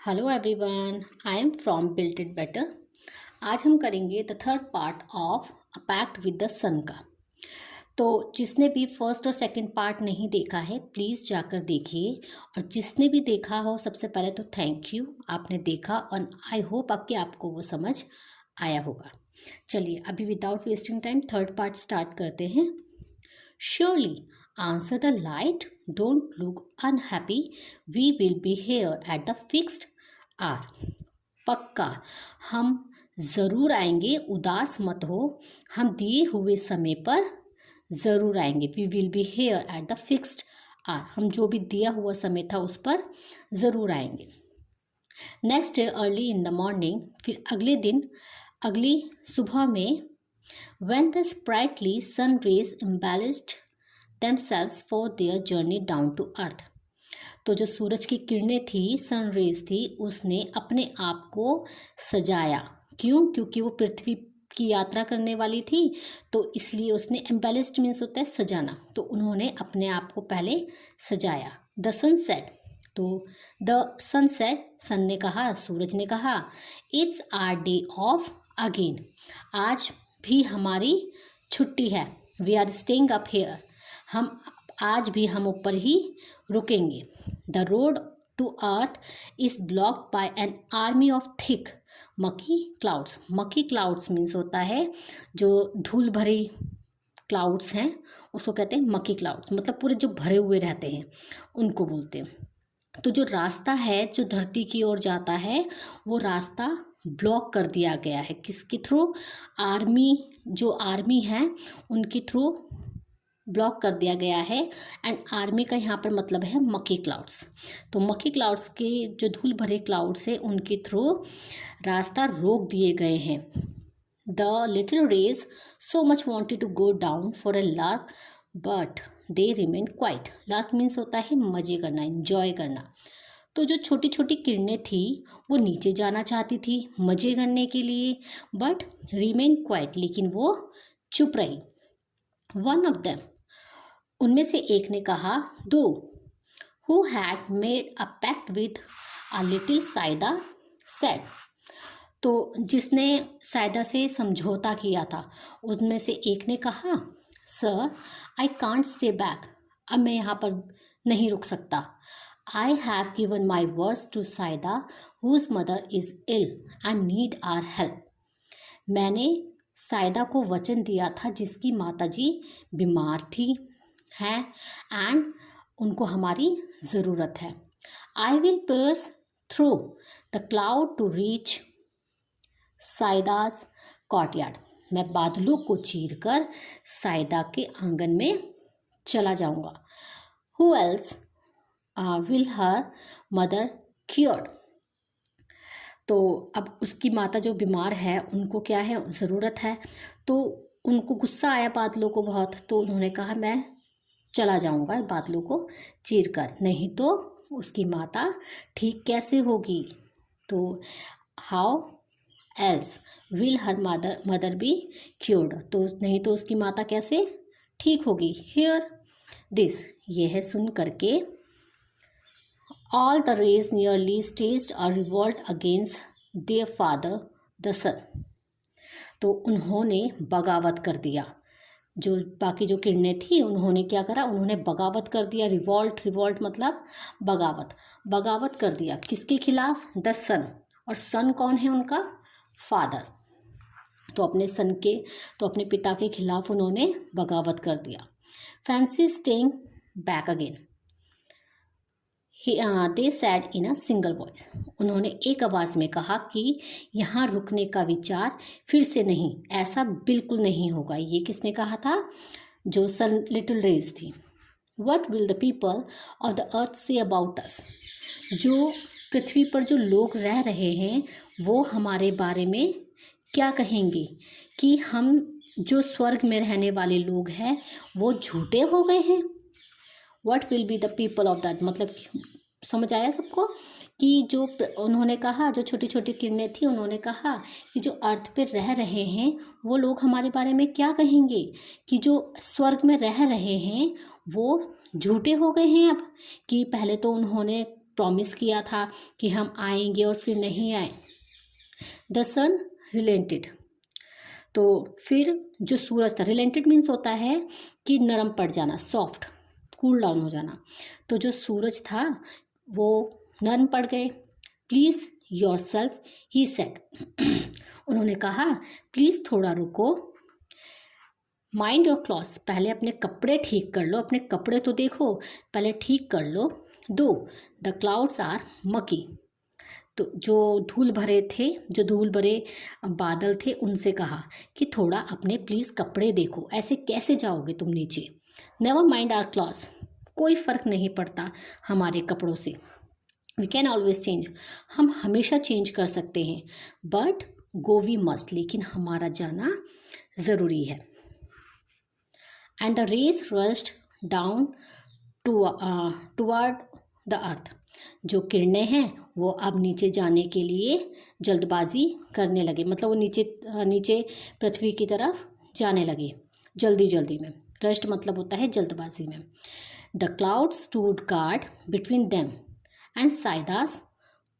Hello everyone, I am from built it better. आज हम करेंगे the third part of a pact with the sun का। तो जिसने भी फर्स्ट और सेकंड पार्ट नहीं देखा है प्लीज़ जाकर देखिए, और जिसने भी देखा हो सबसे पहले तो थैंक यू, आपने देखा और आई होप कि आपको वो समझ आया होगा। चलिए अभी without wasting time third part start करते हैं। Surely, answer the light. Don't look unhappy. We will be here at the fixed hour. पक्का हम ज़रूर आएंगे, उदास मत हो, हम दिए हुए समय पर ज़रूर आएंगे। We will be here at the fixed hour, हम जो भी दिया हुआ समय था उस पर ज़रूर आएंगे। Next day early in the morning, फिर अगले दिन अगली सुबह में, when the sprightly sun rays embellished themselves for their journey down to earth, तो जो सूरज की किरणें थी, सन रेज थी, उसने अपने आप को सजाया। क्यों? क्योंकि वो पृथ्वी की यात्रा करने वाली थी, तो इसलिए उसने एम्बेलिस्ड मीन्स होता है सजाना, तो उन्होंने अपने आप को पहले सजाया। द सन सेड, तो द सन सेड, सन ने कहा, सूरज ने कहा, it's our day off again, आज भी हमारी छुट्टी है। We are staying up here, हम आज भी हम ऊपर ही रुकेंगे। The road to earth is blocked by an army of thick murky clouds. Murky clouds means होता है जो धूल भरी क्लाउड्स हैं, उसको कहते हैं मकी क्लाउड्स, मतलब पूरे जो भरे हुए रहते हैं उनको बोलते हैं। तो जो रास्ता है जो धरती की ओर जाता है, वो रास्ता ब्लॉक कर दिया गया है। किसके थ्रू? आर्मी, जो आर्मी है उनके थ्रू ब्लॉक कर दिया गया है। एंड आर्मी का यहाँ पर मतलब है मकी क्लाउड्स। तो मकी क्लाउड्स के जो धूल भरे क्लाउड्स है उनके थ्रू रास्ता रोक दिए गए हैं। The little rays so much wanted to go down for a lark but they remained quiet. Lark means होता है मज़े करना, इंजॉय करना। तो जो छोटी छोटी किरणें थी वो नीचे जाना चाहती थी मज़े करने के लिए, बट रिमेन क्वाइट, लेकिन वो चुप रही। वन ऑफ देम, उनमें से एक ने कहा, two who had made a pact with a little Saida said, तो जिसने साइदा से समझौता किया था उनमें से एक ने कहा, sir I can't stay back, अब मैं यहाँ पर नहीं रुक सकता। I have given my words to Saida whose mother is ill and need her help. मैंने साइदा को वचन दिया था जिसकी माताजी बीमार थी हैं एंड उनको हमारी ज़रूरत है। I will pierce through the cloud to reach Saida's courtyard, मैं बादलों को चीरकर साइदा के आंगन में चला जाऊंगा। Who else will her mother cured, तो अब उसकी माता जो बीमार है उनको क्या है, ज़रूरत है। तो उनको गुस्सा आया बादलों को बहुत, तो उन्होंने कहा मैं चला जाऊंगा बादलों को चीर कर, नहीं तो उसकी माता ठीक कैसे होगी। तो how else will her mother be cured, तो नहीं तो उसकी माता कैसे ठीक होगी। हियर दिस, ये है सुन करके, all the rays nearly staged a revolt against their father the sun, तो उन्होंने बगावत कर दिया। जो बाकी जो किरणें थी उन्होंने क्या करा, उन्होंने बगावत कर दिया। रिवॉल्ट, रिवॉल्ट मतलब बगावत, बगावत कर दिया किसके खिलाफ? द सन, और सन कौन है? उनका फादर। तो अपने सन के, तो अपने पिता के खिलाफ उन्होंने बगावत कर दिया। Fancy staying back again, they sad in a single voice, उन्होंने एक आवाज़ में कहा कि यहाँ रुकने का विचार फिर से नहीं, ऐसा बिल्कुल नहीं होगा। ये किसने कहा था? जो सन लिटिल रेज थी। What will the people of the earth say about us, जो पृथ्वी पर जो लोग रह रहे हैं वो हमारे बारे में क्या कहेंगे कि हम जो स्वर्ग में रहने वाले लोग हैं वो झूठे हो गए हैं। What will be the people of that, मतलब समझ आया सबको कि जो उन्होंने कहा, जो छोटी छोटी किरणें थी उन्होंने कहा कि जो अर्थ पे रह रहे हैं वो लोग हमारे बारे में क्या कहेंगे कि जो स्वर्ग में रह रहे हैं वो झूठे हो गए हैं अब। कि पहले तो उन्होंने प्रॉमिस किया था कि हम आएंगे और फिर नहीं आए। द सन रिलेंटेड, तो फिर जो सूरज था, रिलेंटेड मीन्स होता है कि नरम पड़ जाना, सॉफ्ट, कूल डाउन हो जाना। तो जो सूरज था वो नरम पड़ गए। Please your self, he said, उन्होंने कहा प्लीज़ थोड़ा रुको। माइंड योर क्लॉथ्स, पहले अपने कपड़े ठीक कर लो, अपने कपड़े तो देखो, पहले ठीक कर लो। दो द क्लाउड्स आर मकी, तो जो धूल भरे बादल थे उनसे कहा कि थोड़ा अपने प्लीज़ कपड़े देखो, ऐसे कैसे जाओगे तुम नीचे। नेवर माइंड आर क्लॉथ्स, कोई फ़र्क नहीं पड़ता हमारे कपड़ों से। वी कैन ऑलवेज चेंज, हम हमेशा चेंज कर सकते हैं। बट गो वी मस्ट, लेकिन हमारा जाना ज़रूरी है। And the rays rushed down toward the earth, जो किरणें हैं वो अब नीचे जाने के लिए जल्दबाजी करने लगे, मतलब वो नीचे पृथ्वी की तरफ जाने लगे जल्दी जल्दी में। रश्ड मतलब होता है जल्दबाजी में। The cloud stood guard between them and Saida's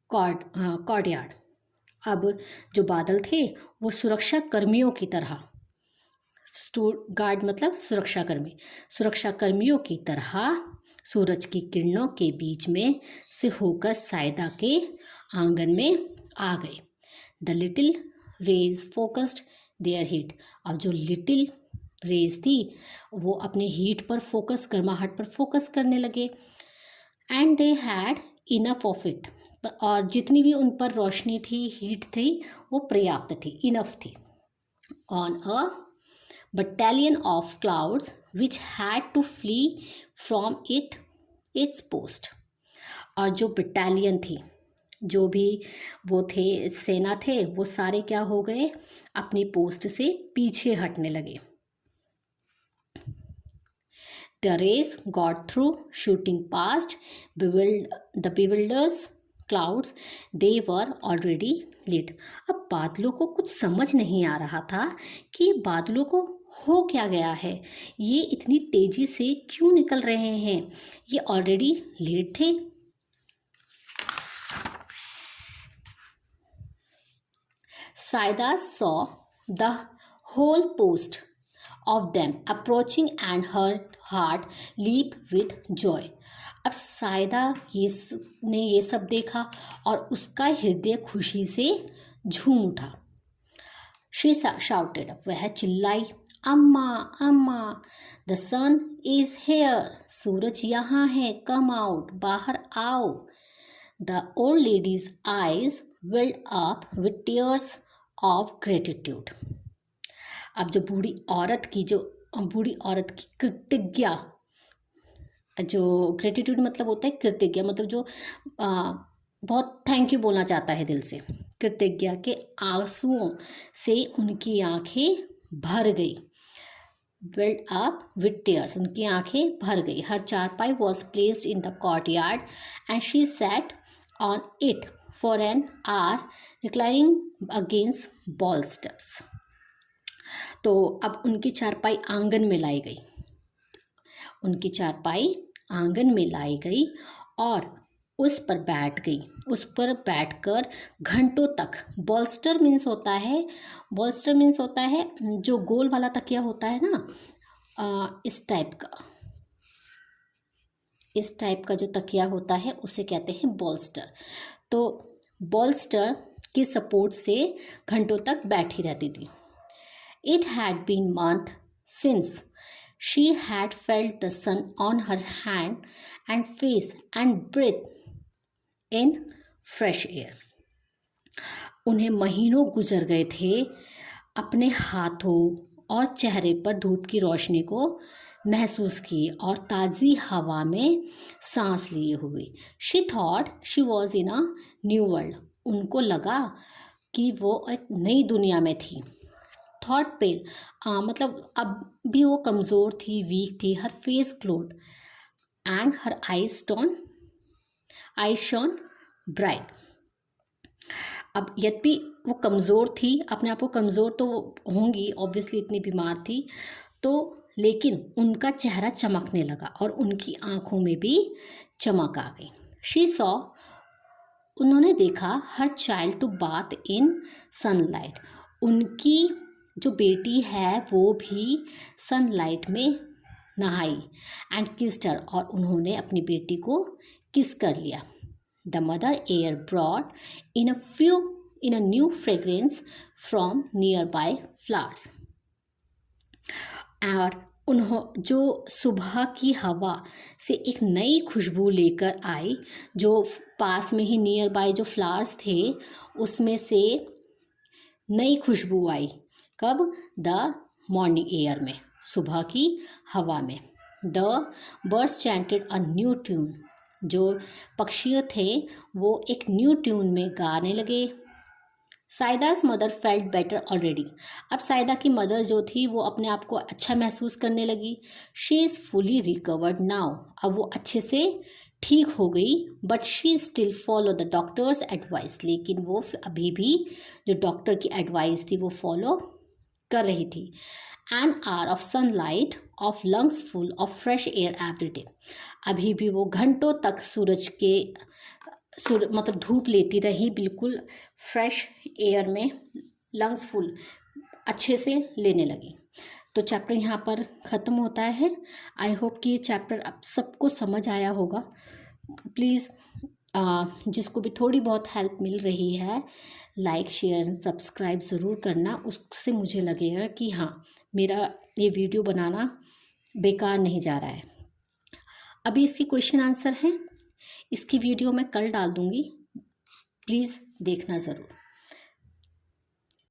courtyard, अब जो बादल थे वो सुरक्षा कर्मियों की तरह, स्टूड गार्ड मतलब सुरक्षा कर्मियों की तरह सूरज की किरणों के बीच में से होकर सायदा के आंगन में आ गए। The little rays focused their heat, अब जो लिटिल रेज थी वो अपने हीट पर फोकस, गर्माहट पर फोकस करने लगे। And they had enough of it, और जितनी भी उन पर रोशनी थी, हीट थी, वो पर्याप्त थी, इनफ थी। On a battalion of clouds which had to flee from its post, और जो बटालियन थी, जो भी वो थे, सेना थे, वो सारे क्या हो गए, अपनी पोस्ट से पीछे हटने लगे। The rays got through, shooting past the bewildered clouds, they were already lit। अब बादलों को कुछ समझ नहीं आ रहा था कि बादलों को हो क्या गया है, ये इतनी तेजी से क्यों निकल रहे हैं, ये ऑलरेडी लेट थे। Saida saw the whole post of them approaching and her heart leap with joy, अब सायदा ने ये सब देखा और उसका हृदय खुशी से झूम उठा। शी शाउटेड, वह चिल्लाई, अम्मा अम्मा, द सन इज हेयर, सूरज यहाँ है, कम आउट, बाहर आओ। The old ladies eyes weld up with tears of gratitude, अब जो बूढ़ी औरत की कृतज्ञता, जो ग्रेटिट्यूड मतलब होता है कृतज्ञ, मतलब जो बहुत थैंक यू बोलना चाहता है दिल से, कृतज्ञता के आंसुओं से उनकी आंखें भर गई। वेल्ड अप विथ टीयर्स, उनकी आंखें भर गई। Her charpai was placed in the courtyard and she sat on it for an hour reclining against bolsters, तो अब उनकी चारपाई आंगन में लाई गई, उनकी चारपाई आंगन में लाई गई और उस पर बैठकर घंटों तक, बॉल्स्टर मीन्स होता है जो गोल वाला तकिया होता है ना, इस टाइप का जो तकिया होता है उसे कहते हैं बॉल्स्टर। तो बॉल्स्टर के सपोर्ट से घंटों तक बैठी रहती थी। It had been month since she had felt the sun on her hand and face and breathed in fresh air, उन्हें महीनों गुजर गए थे अपने हाथों और चेहरे पर धूप की रोशनी को महसूस किए और ताज़ी हवा में सांस लिए हुए। She thought she was in a new world, उनको लगा कि वो एक नई दुनिया में थी। थॉट पेल, मतलब अब भी वो कमज़ोर थी, वीक थी। Her face glowed and her eye shone bright, अब यद्यपि वो कमज़ोर थी, अपने आप को कमज़ोर तो होंगी ऑब्वियसली, इतनी बीमार थी तो, लेकिन उनका चेहरा चमकने लगा और उनकी आंखों में भी चमक आ गई। शी सॉ, उन्होंने देखा, her child to bath in sunlight, उनकी जो बेटी है वो भी सनलाइट में नहाई, एंड किस्ड हर, और उन्होंने अपनी बेटी को किस कर लिया। The mother air broad in a new fragrance from nearby flowers, और जो सुबह की हवा से एक नई खुशबू लेकर आई, जो पास में ही नियर बाय जो फ्लावर्स थे उसमें से नई खुशबू आई। कब? द मॉर्निंग एयर में, सुबह की हवा में। The birds chanted a new tune, जो पक्षी थे वो एक न्यू ट्यून में गाने लगे। साइदा's मदर फेल्ट बेटर ऑलरेडी, अब साइदा की मदर जो थी वो अपने आप को अच्छा महसूस करने लगी। She is fully recovered now, अब वो अच्छे से ठीक हो गई। But she still follow the doctors advice, लेकिन वो अभी भी जो डॉक्टर की एडवाइस थी वो फॉलो कर रही थी। An hour of sunlight of lungs full of fresh air every day, अभी भी वो घंटों तक मतलब धूप लेती रही, बिल्कुल फ्रेश एयर में लंग्स फुल अच्छे से लेने लगी। तो चैप्टर यहाँ पर ख़त्म होता है। आई होप कि ये चैप्टर अब सबको समझ आया होगा। प्लीज़ जिसको भी थोड़ी बहुत हेल्प मिल रही है, लाइक शेयर एंड सब्सक्राइब ज़रूर करना, उससे मुझे लगेगा कि हाँ, मेरा ये वीडियो बनाना बेकार नहीं जा रहा है। अभी इसकी क्वेश्चन आंसर हैं, इसकी वीडियो मैं कल डाल दूँगी, प्लीज़ देखना ज़रूर।